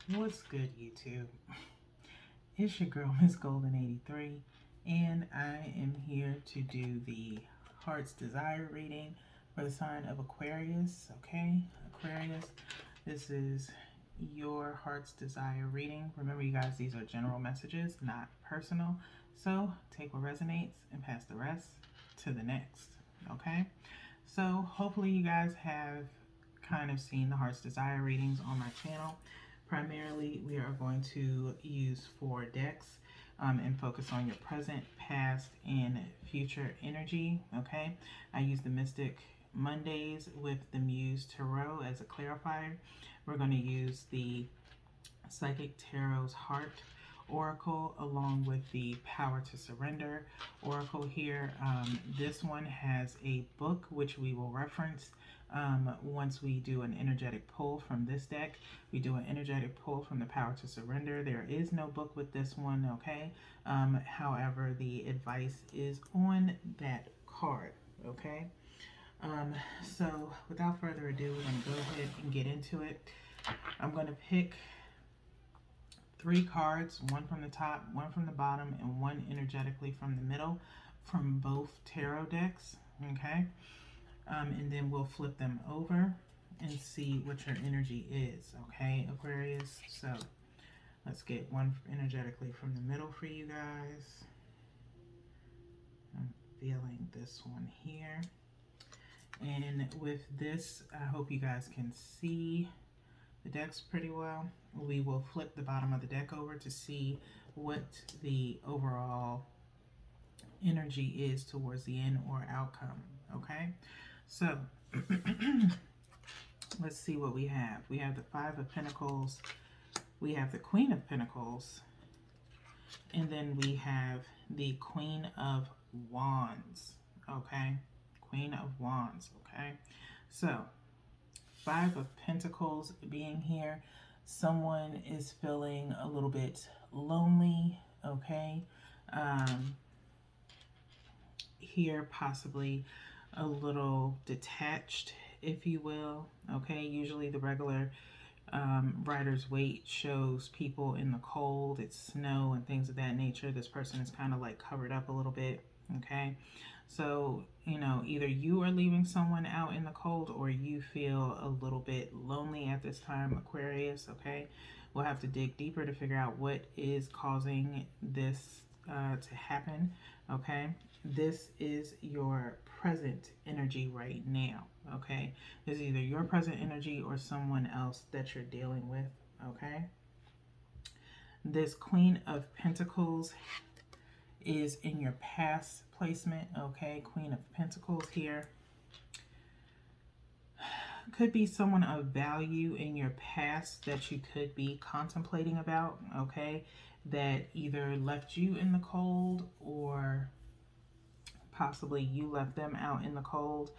What's good, YouTube? It's your girl, Miss Golden 83, and I am here to do the Heart's Desire reading for the sign of Aquarius. Okay, Aquarius, this is your Heart's Desire reading. Remember, you guys, these are general messages, not personal. So take what resonates and pass the rest to the next. Okay, so hopefully, you guys have kind of seen the Heart's Desire readings on my channel. Primarily, we are going to use 4 decks and focus on your present, past, and future energy. Okay, I use the Mystic Mondays with the Muse Tarot as a clarifier. We're going to use the Psychic Tarot's Heart Oracle along with the Power to Surrender Oracle here. This one has a book which we will reference once we do an energetic pull from this deck. We do an energetic pull from the Power to Surrender. There is no book with this one, okay? However, the advice is on that card, okay? So without further ado, we're going to go ahead and get into it. I'm going to pick 3 cards, one from the top, one from the bottom, and one energetically from the middle from both tarot decks, okay? And then we'll flip them over and see what your energy is, okay, Aquarius? So let's get one energetically from the middle for you guys. I'm feeling this one here. And with this, I hope you guys can see the decks pretty well. We will flip the bottom of the deck over to see what the overall energy is towards the end or outcome, okay? So let's see what we have. We have the 5 of Pentacles, we have the Queen of Pentacles, and then we have the Queen of Wands, okay? Queen of Wands, okay? So 5 of Pentacles being here, someone is feeling a little bit lonely, okay? Here, possibly a little detached, if you will, okay? Usually the regular Rider's Waite shows people in the cold, it's snow and things of that nature. This person is kind of like covered up a little bit, okay? So, you know, either you are leaving someone out in the cold or you feel a little bit lonely at this time, Aquarius, okay? We'll have to dig deeper to figure out what is causing this to happen, okay? This is your present energy right now, okay? This is either your present energy or someone else that you're dealing with, okay? This Queen of Pentacles is in your past placement, okay? Queen of Pentacles here. Could be someone of value in your past that you could be contemplating about, okay? That either left you in the cold or possibly you left them out in the cold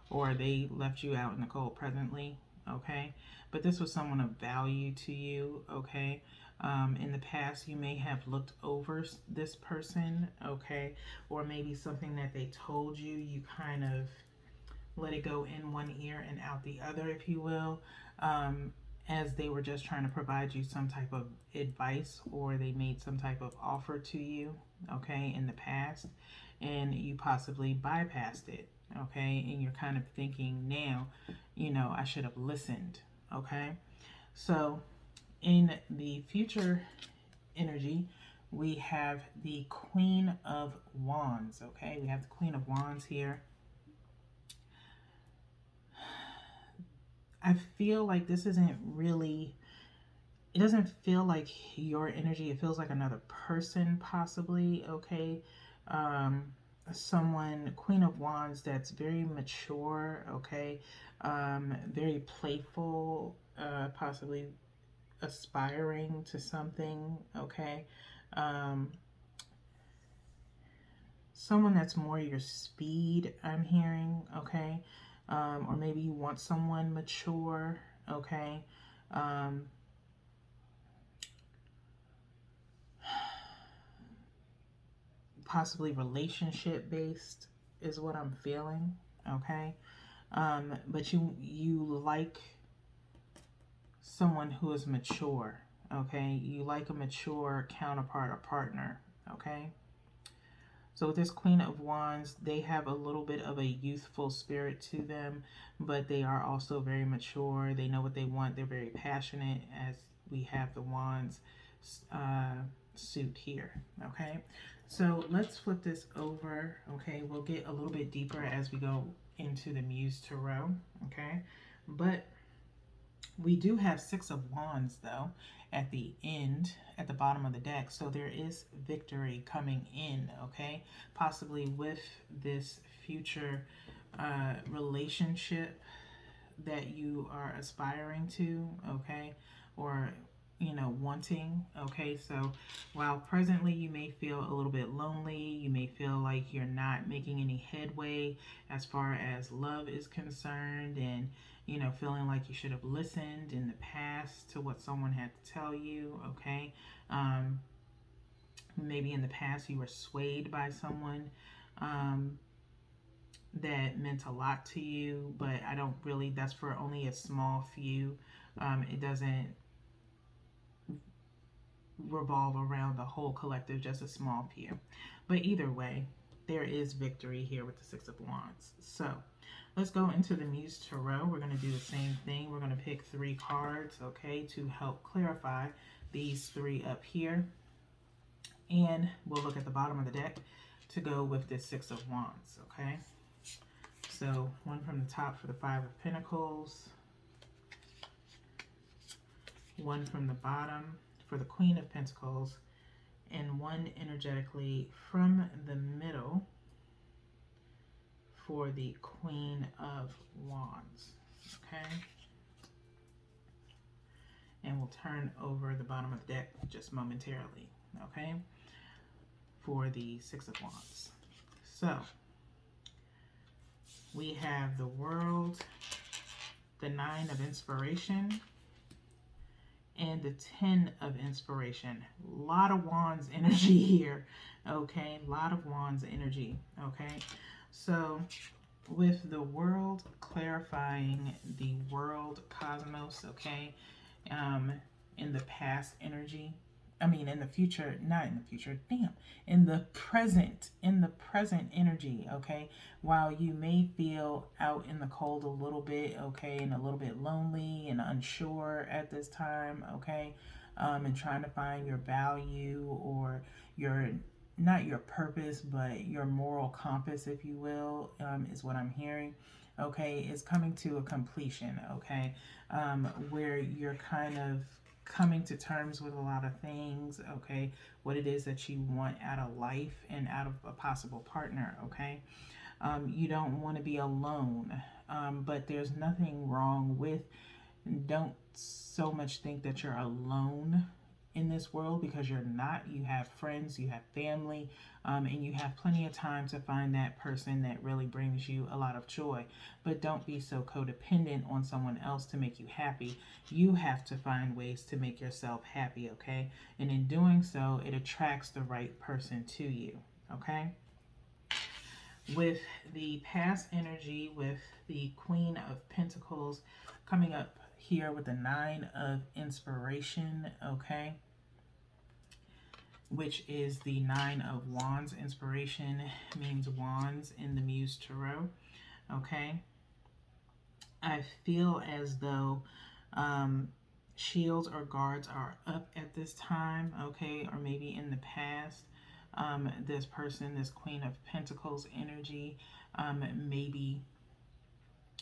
or they left you out in the cold presently, okay? But this was someone of value to you, okay? In the past, you may have looked over this person, okay? Or maybe something that they told you, you kind of let it go in one ear and out the other, if you will, as they were just trying to provide you some type of advice or they made some type of offer to you, okay, in the past, and you possibly bypassed it, okay, and you're kind of thinking now, you know, I should have listened, okay? So in the future energy, we have the Queen of Wands, okay? We have the Queen of Wands here. I feel like this isn't really, it doesn't feel like your energy. It feels like another person possibly, okay? Someone, Queen of Wands, that's very mature, okay? Very playful, possibly aspiring to something, okay? Someone that's more your speed, I'm hearing, okay? Or maybe you want someone mature, okay? Possibly relationship based is what I'm feeling, okay? But you like someone who is mature, Okay, you like a mature counterpart or partner. Okay, so with this Queen of Wands, they have a little bit of a youthful spirit to them, but they are also very mature. They know what they want. They're very passionate, as we have the Wands uh, suit here. Okay, so let's flip this over. Okay, we'll get a little bit deeper as we go into the Muse Tarot. Okay, but we do have Six of Wands, though, at the end, at the bottom of the deck. So there is victory coming in, okay? Possibly with this future relationship that you are aspiring to, okay? Or, you know, wanting, okay? So while presently you may feel a little bit lonely, you may feel like you're not making any headway as far as love is concerned, and, you know, feeling like you should have listened in the past to what someone had to tell you, okay? Maybe in the past you were swayed by someone that meant a lot to you, but I don't really, that's for only a small few. It doesn't revolve around the whole collective, just a small few. But either way, there is victory here with the Six of Wands. So let's go into the Muse Tarot. We're going to do the same thing. We're going to pick 3 cards, okay, to help clarify these 3 up here. And we'll look at the bottom of the deck to go with this Six of Wands, okay? So one from the top for the Five of Pentacles, one from the bottom for the Queen of Pentacles, and one energetically from the middle for the Queen of Wands, okay? And we'll turn over the bottom of the deck just momentarily, okay, for the Six of Wands. So we have the World, the Nine of Inspiration, and the 10 of Inspiration. A lot of Wands energy here, okay? A lot of Wands energy, okay? So with the World, clarifying the world cosmos, okay? In the past energy, I mean in the future, not in the future, damn, in the present energy, okay? While you may feel out in the cold a little bit, okay, and a little bit lonely and unsure at this time, okay, and trying to find your value or your, not your purpose, but your moral compass, if you will, is what I'm hearing, okay, is coming to a completion, okay, where you're kind of coming to terms with a lot of things, okay, what it is that you want out of life and out of a possible partner, okay. You don't want to be alone, but there's nothing wrong with, don't so much think that you're alone in this world, because you're not. You have friends, you have family, and you have plenty of time to find that person that really brings you a lot of joy. But don't be so codependent on someone else to make you happy. You have to find ways to make yourself happy, okay? And in doing so, it attracts the right person to you, okay? With the past energy, with the Queen of Pentacles coming up here with the Nine of Inspiration, okay, which is the Nine of Wands. Inspiration means wands in the Muse Tarot, okay. I feel as though shields or guards are up at this time, okay, or maybe in the past. This person, this Queen of Pentacles energy, maybe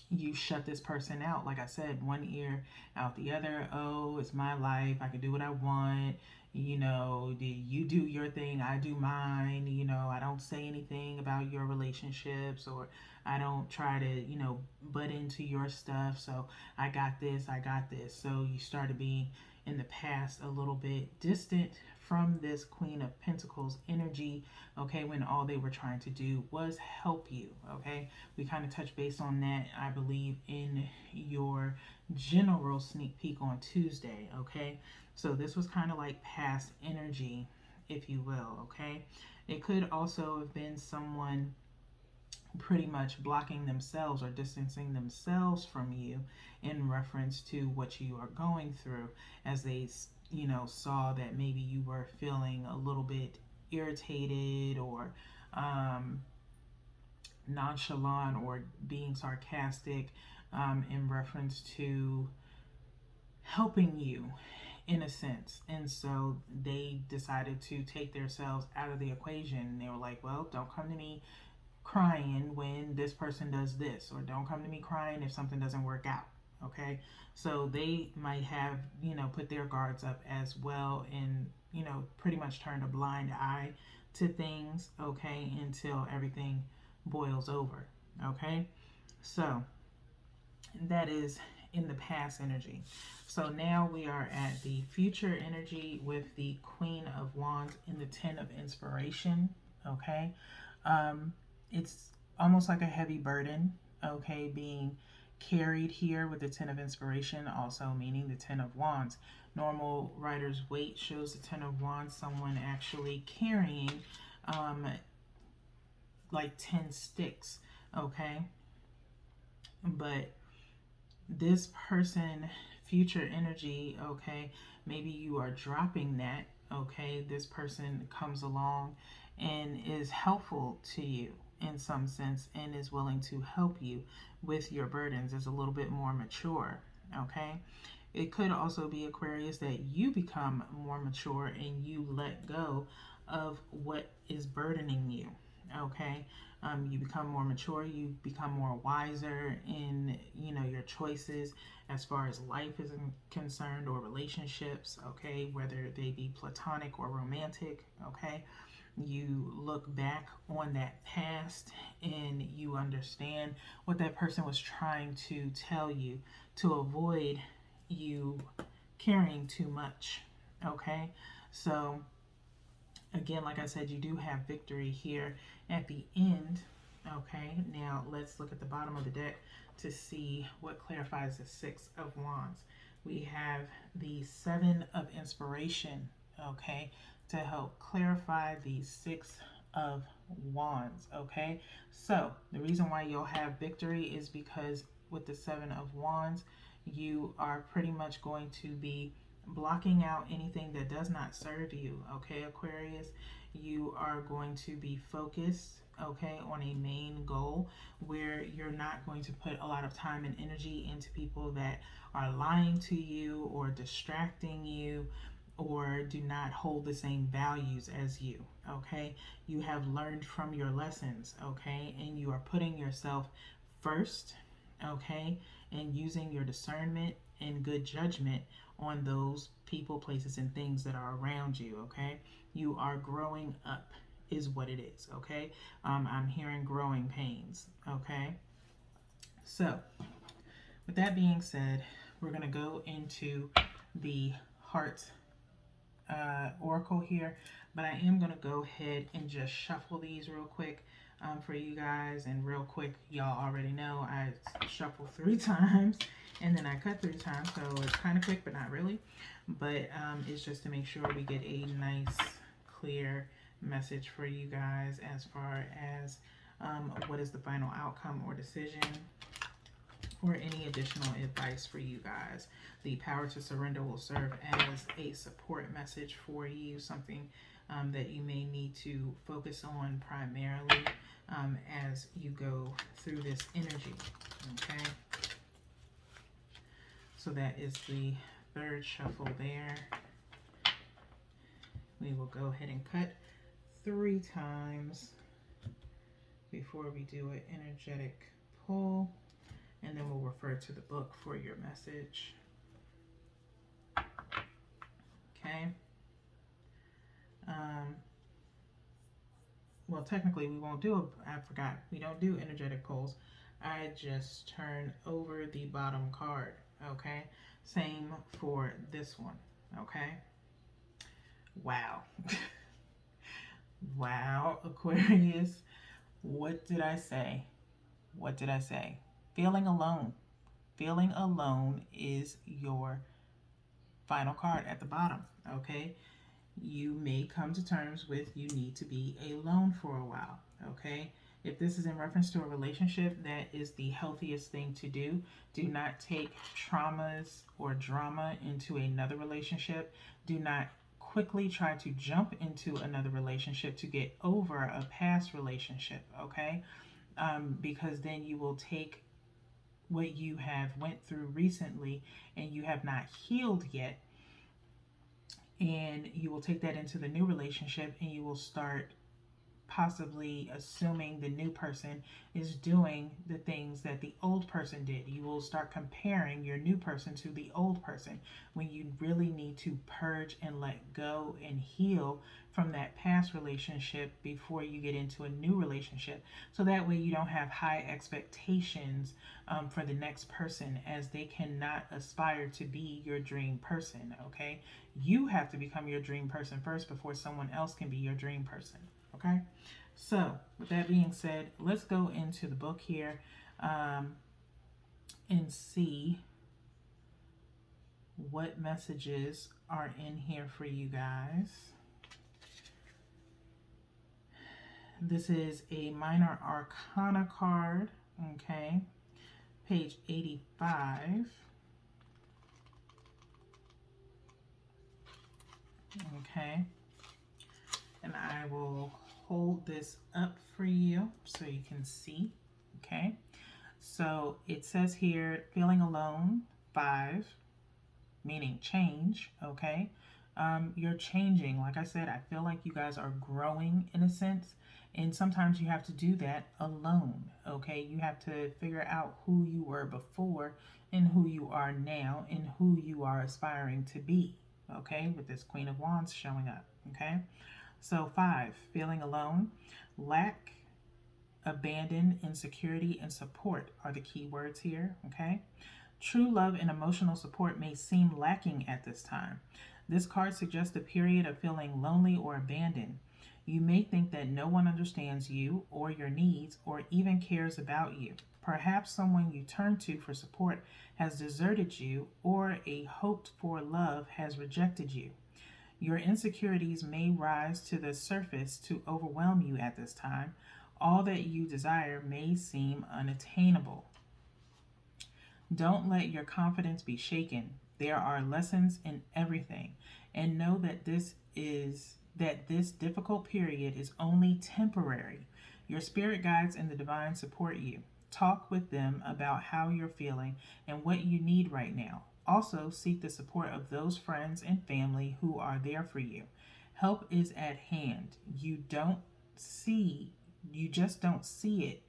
you shut this person out. Like I said, one ear out the other. Oh, it's my life. I can do what I want. You know, you do your thing, I do mine. You know, I don't say anything about your relationships, or I don't try to, you know, butt into your stuff. So I got this, I got this. So you started being in the past a little bit distant from this Queen of Pentacles energy, okay, when all they were trying to do was help you, okay? We kind of touched base on that, I believe, in your general sneak peek on Tuesday, okay? So this was kind of like past energy, if you will, okay? It could also have been someone pretty much blocking themselves or distancing themselves from you in reference to what you are going through, as they, saw that maybe you were feeling a little bit irritated or nonchalant or being sarcastic in reference to helping you in a sense. And so they decided to take themselves out of the equation. They were like, well, don't come to me crying when this person does this, or don't come to me crying if something doesn't work out. Okay, so they might have, put their guards up as well, and pretty much turned a blind eye to things, okay, until everything boils over. Okay, so that is in the past energy. So now we are at the future energy with the Queen of Wands in the Ten of Inspiration. Okay, it's almost like a heavy burden, okay, being carried here with the Ten of Inspiration, also meaning the Ten of Wands. Normal writer's weight shows the Ten of Wands, someone actually carrying like 10 sticks, okay? But this person, future energy, okay, maybe you are dropping that, okay? This person comes along and is helpful to you in some sense and is willing to help you with your burdens, is a little bit more mature, okay? It could also be, Aquarius, that you become more mature and you let go of what is burdening you, okay? You become more mature, you become more wiser in, your choices as far as life is concerned, or relationships, okay, whether they be platonic or romantic, okay? You look back on that past and you understand what that person was trying to tell you to avoid you carrying too much, okay? So again, like I said, you do have victory here at the end, okay? Now let's look at the bottom of the deck to see what clarifies the Six of Wands. We have the Seven of Inspiration, okay, to help clarify the Six of Wands, okay? So the reason why you'll have victory is because with the Seven of Wands, you are pretty much going to be blocking out anything that does not serve you, okay, Aquarius? You are going to be focused, okay, on a main goal where you're not going to put a lot of time and energy into people that are lying to you or distracting you or do not hold the same values as you, okay? You have learned from your lessons, okay, and you are putting yourself first, okay, and using your discernment and good judgment on those people, places, and things that are around you, okay? You are growing up is what it is, okay? I'm hearing growing pains, okay? So, with that being said, we're going to go into the heart oracle here, but I am going to go ahead and just shuffle these real quick for you guys. And real quick, y'all already know I shuffle 3 times and then I cut 3 times, so it's kind of quick but not really, but it's just to make sure we get a nice clear message for you guys as far as what is the final outcome or decision, or any additional advice for you guys. The power to surrender will serve as a support message for you, something that you may need to focus on primarily as you go through this energy, okay? So that is the 3rd shuffle there. We will go ahead and cut 3 times before we do an energetic pull, and then we'll refer to the book for your message. Okay. Well, technically we won't do I forgot, we don't do energetic pulls. I just turn over the bottom card, okay? Same for this one, okay? Wow. Wow, Aquarius. What did I say? What did I say? Feeling alone. Feeling alone is your final card at the bottom, okay? You may come to terms with you need to be alone for a while, okay? If this is in reference to a relationship, that is the healthiest thing to do. Do not take traumas or drama into another relationship. Do not quickly try to jump into another relationship to get over a past relationship, okay? Because then you will take what you have went through recently and you have not healed yet, and you will take that into the new relationship and you will start possibly assuming the new person is doing the things that the old person did. You will start comparing your new person to the old person when you really need to purge and let go and heal from that past relationship before you get into a new relationship. So that way you don't have high expectations for the next person, as they cannot aspire to be your dream person, okay? You have to become your dream person first before someone else can be your dream person. Okay, so with that being said, let's go into the book here and see what messages are in here for you guys. This is a minor arcana card, okay, page 85. Okay, and I will hold this up for you so you can see. Okay, so it says here, feeling alone, 5, meaning change. Okay, you're changing. Like I said, I feel like you guys are growing in a sense, and sometimes you have to do that alone. Okay, you have to figure out who you were before and who you are now and who you are aspiring to be. Okay, with this Queen of Wands showing up. Okay, so 5, feeling alone, lack, abandon, insecurity, and support are the key words here. Okay, true love and emotional support may seem lacking at this time. This card suggests a period of feeling lonely or abandoned. You may think that no one understands you or your needs or even cares about you. Perhaps someone you turn to for support has deserted you, or a hoped for love has rejected you. Your insecurities may rise to the surface to overwhelm you at this time. All that you desire may seem unattainable. Don't let your confidence be shaken. There are lessons in everything, and know that this difficult period is only temporary. Your spirit guides and the divine support you. Talk with them about how you're feeling and what you need right now. Also, seek the support of those friends and family who are there for you. Help is at hand. You just don't see it.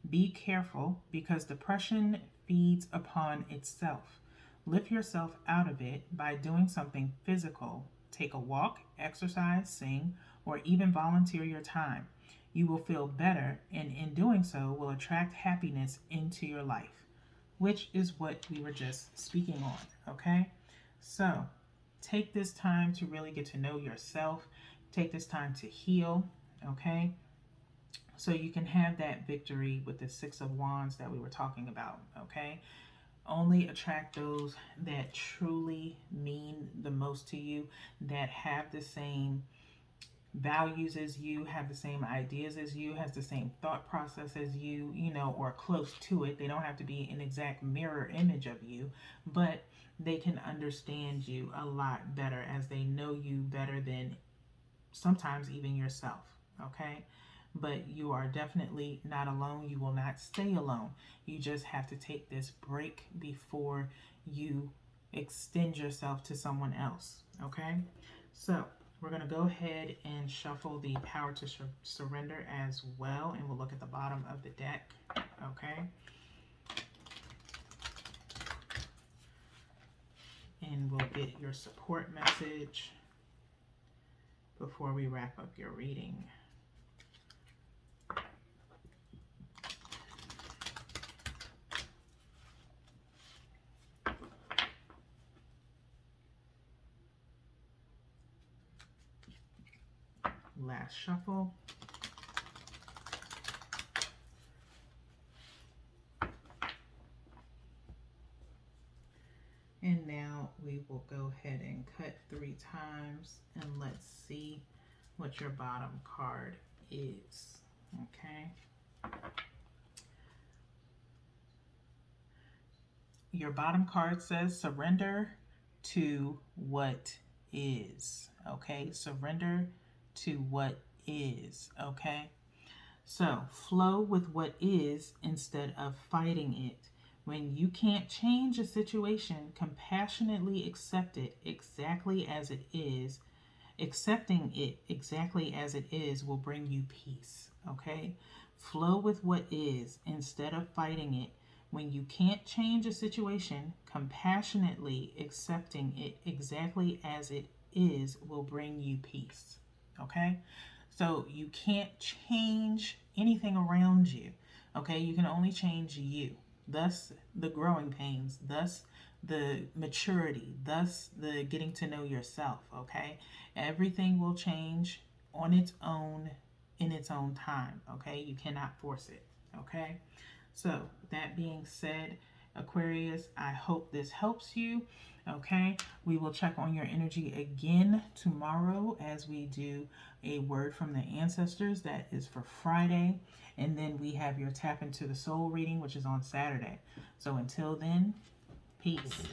Be careful, because depression feeds upon itself. Lift yourself out of it by doing something physical. Take a walk, exercise, sing, or even volunteer your time. You will feel better, and in doing so will attract happiness into your life, which is what we were just speaking on. Okay, so take this time to really get to know yourself. Take this time to heal. Okay, so you can have that victory with the 6 of Wands that we were talking about. Okay, only attract those that truly mean the most to you, that have the same values as you, have the same ideas as you, has the same thought process as you, or close to it. They don't have to be an exact mirror image of you, but they can understand you a lot better, as they know you better than sometimes even yourself. Okay, but you are definitely not alone. You will not stay alone. You just have to take this break before you extend yourself to someone else. Okay, so we're going to go ahead and shuffle the Power to Surrender as well, and we'll look at the bottom of the deck. Okay, and we'll get your support message before we wrap up your reading. Last shuffle. And now we will go ahead and cut 3 times, and let's see what your bottom card is. Okay. Your bottom card says surrender to what is. Okay, surrender to what is. Okay, so flow with what is instead of fighting it. When you can't change a situation, compassionately accept it exactly as it is. Accepting it exactly as it is will bring you peace. Okay? Flow with what is instead of fighting it. When you can't change a situation, compassionately accepting it exactly as it is will bring you peace. Okay? So you can't change anything around you. Okay? You can only change you. Thus, the growing pains. Thus, the maturity. Thus, the getting to know yourself. Okay? Everything will change on its own in its own time. Okay? You cannot force it. Okay? So, that being said, Aquarius, I hope this helps you. Okay, we will check on your energy again tomorrow as we do a word from the ancestors. That is for Friday. And then we have your tap into the soul reading, which is on Saturday. So until then, peace.